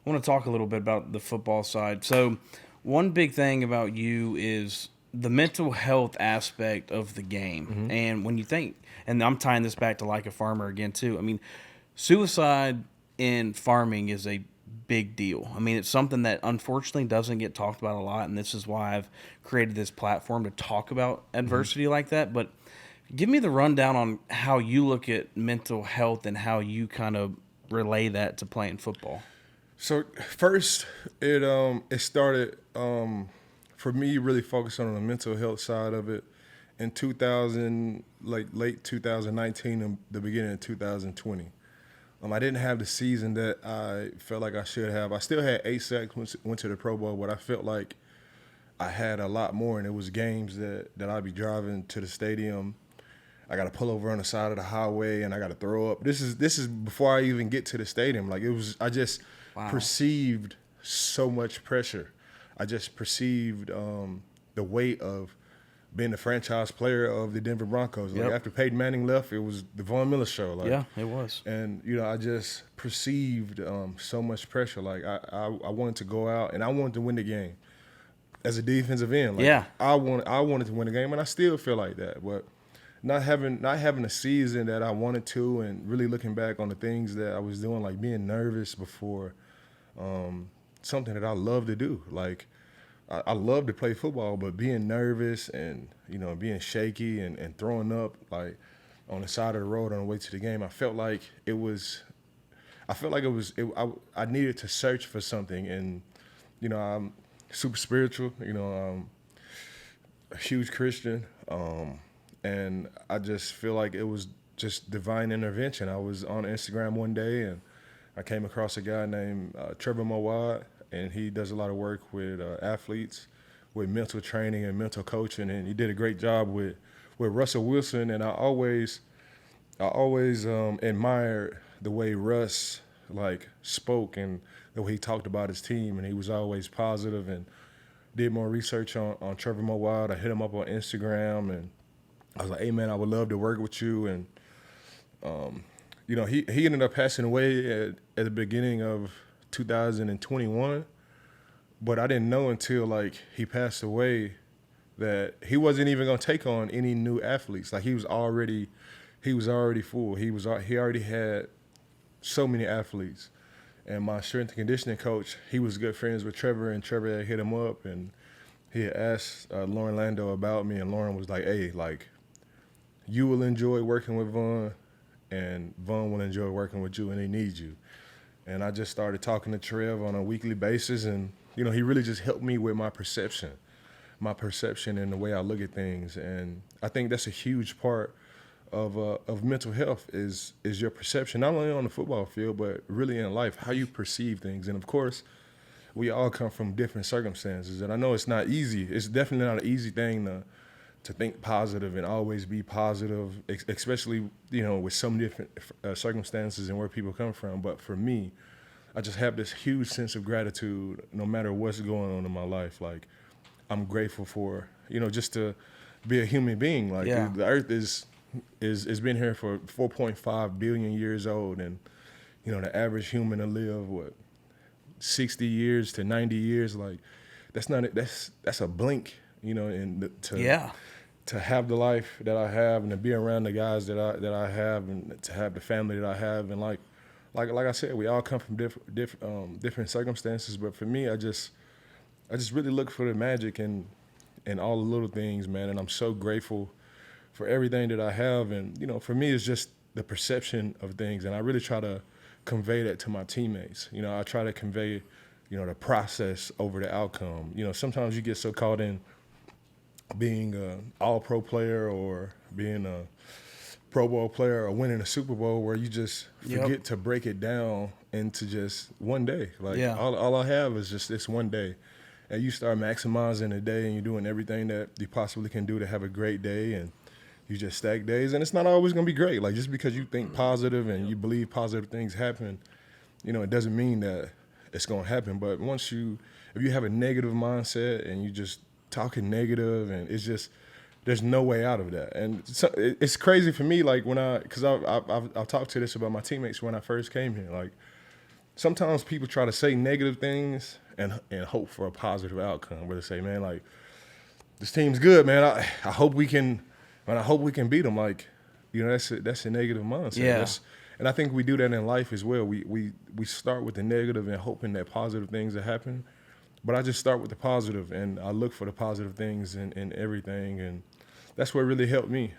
want to talk a little bit about the football side. So, one big thing about you is the mental health aspect of the game. Mm-hmm. And when you think, and I'm tying this back to like a farmer again too. I mean, suicide in farming is a big deal. I mean, it's something that unfortunately doesn't get talked about a lot, and this is why I've created this platform to talk about Mm-hmm. adversity like that. But give me the rundown on how you look at mental health and how you kind of relay that to playing football. So first, it started for me really focusing on the mental health side of it in 2000, like late 2019 and the beginning of 2020. I didn't have the season that I felt like I should have. I still had 8 sacks, went to the Pro Bowl, but I felt like I had a lot more, and it was games that I'd be driving to the stadium. I got to pull over on the side of the highway, and I got to throw up. This is before I even get to the stadium. Like it was, I just Wow. perceived so much pressure. I just perceived the weight of being the franchise player of the Denver Broncos. Like Yep. after Peyton Manning left, it was the Von Miller show. Like, Yeah, it was. and I just perceived so much pressure. Like I wanted to go out and I wanted to win the game as a defensive end. Like, Yeah. I wanted to win the game, and I still feel like that. But not having a season that I wanted to, and really looking back on the things that I was doing, like being nervous before something that I love to do. Like I love to play football, but being nervous and being shaky and throwing up like on the side of the road on the way to the game, I felt like it was. I felt like it was. I needed to search for something, and I'm super spiritual. A huge Christian, and I just feel like it was just divine intervention. I was on Instagram one day, and I came across a guy named Trevor Mowad, and he does a lot of work with athletes, with mental training and mental coaching, and he did a great job with Russell Wilson. And I always admired the way Russ like spoke and the way he talked about his team, and he was always positive. And did more research on Trevor Mowad. I hit him up on Instagram, and I was like, "Hey man, I would love to work with you." And he ended up passing away at the beginning of 2021, but I didn't know until like he passed away that he wasn't even gonna take on any new athletes. Like he was already full. He already had so many athletes. And my strength and conditioning coach, he was good friends with Trevor, and Trevor had hit him up, and he had asked Lauren Lando about me, and Lauren was like, "Hey, like, you will enjoy working with Vaughn, and Vaughn will enjoy working with you, and he needs you." And I just started talking to Trev on a weekly basis, and he really just helped me with my perception and the way I look at things. And I think that's a huge part of mental health is your perception, not only on the football field, but really in life, how you perceive things. And of course, we all come from different circumstances. And I know it's not easy. It's definitely not an easy thing to think positive and always be positive, especially, with some different circumstances and where people come from. But for me, I just have this huge sense of gratitude no matter what's going on in my life. Like, I'm grateful for, just to be a human being. Like, Yeah. the earth is been here for 4.5 billion years old, and the average human to live 60 years to 90 years. Like, that's a blink, and Yeah. to have the life that I have, and to be around the guys that I have, and to have the family that I have. And like I said, we all come from different circumstances, but for me, I just really look for the magic in all the little things, man. And I'm so grateful for everything that I have. And, for me, it's just the perception of things. And I really try to convey that to my teammates. I try to convey, the process over the outcome. Sometimes you get so caught in being an all-pro player or being a Pro Bowl player or winning a Super Bowl where you just Yep. forget to break it down into just one day. Like, Yeah. all I have is just this one day. And you start maximizing the day, and you're doing everything that you possibly can do to have a great day. And you just stack days, and it's not always going to be great. Like, just because you think positive and you believe positive things happen, it doesn't mean that it's going to happen. But if you have a negative mindset and you just talking negative, and it's just, there's no way out of that. And it's crazy for me, like, because I've talked to this about my teammates when I first came here. Like, sometimes people try to say negative things and hope for a positive outcome. Where they say, man, like this team's good, man. I hope we can, man. I hope we can beat them. Like, you know, that's a negative mindset. Yeah. And I think we do that in life as well. We start with the negative and hoping that positive things will happen. But I just start with the positive, and I look for the positive things in everything, and that's what really helped me.